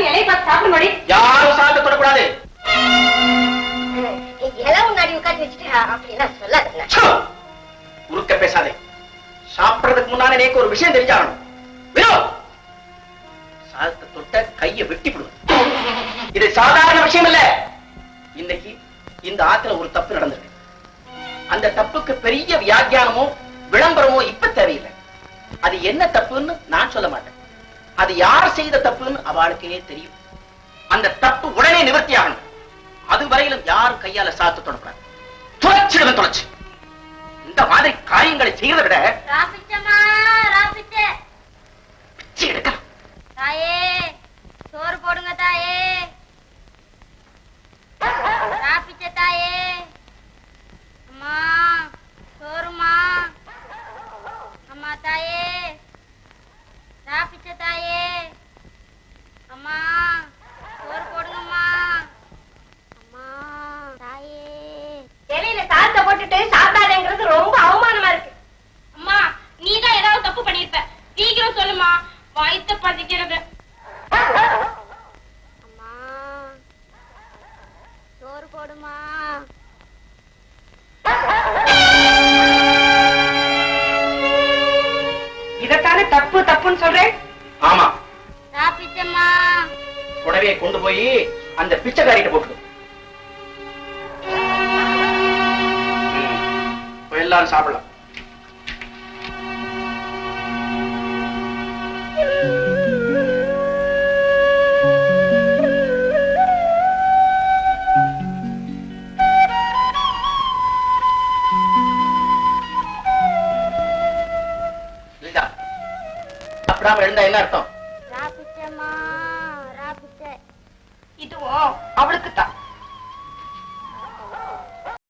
இலையை பார்த்து சாப்பிட மாடி. யாரும் சாப்பிட்டு தொடக்கூடாது. இலை முன்னாடி உட்காந்து வச்சுட்டு அப்படிலாம் சொல்லாத. உருக்க பேசாதே. சாப்பிடுறதுக்கு முன்னாலே எனக்கு ஒரு விஷயம் தெரிஞ்சாகணும். சாதத்தை தொட்ட கையை வெட்டி விடுவேன். இது சாதாரண விஷயம் இல்ல. இன்னைக்கு இந்த ஆத்துல ஒரு தப்பு நடந்திருக்கு. அந்த தப்புக்கு பெரிய வியாக்கியானமோ விளம்பரமோ இப்ப தேவையில்லை. அது என்ன தப்புன்னு நான் சொல்ல மாட்டேன். அது யார் செய்த தப்புன்னு அவளுக்கே தெரியும். அந்த தப்பு உடனே நிவர்த்தி ஆகணும். அதுவரையிலும் யாரும் கையால சாத்து தொடக்கூடாது. துளைச்சிடுவேன் துளைச்சு. இந்த மாதிரி காரியங்களை செய்யறதை விட பிச்சை எடுக்கலாம். தாயே சோறு போடுங்க தாயே. பிச்சை தாயே. அம்மா சோறுமா. அம்மா தாயே பிச்சை தாயே. அம்மா சோறு போடுங்கம்மா. அம்மா தாயே. இலையில சாதத்தை போட்டுட்டு சாப்பிடாதேங்கிறது ரொம்ப அவமானமா இருக்கு. அம்மா நீதான் ஏதாவது தப்பு பண்ணிருப்ப. சீக்கிரம் சொல்லுமா, வயித்த பசிக்கிறது. அம்மா சோறு போடுமா. இதத்தானே தப்பு தப்புன்னு சொல்றேன். ஆமா, பிச்சைம்மா. உடவே கொண்டு போய் அந்த பிச்சைக்காரிட்ட போட்டு எல்லாரும் சாப்பிடலாம். சாப்பிடாம எழுந்தா என்ன அர்த்தம்? இதுவும் அவளுக்கு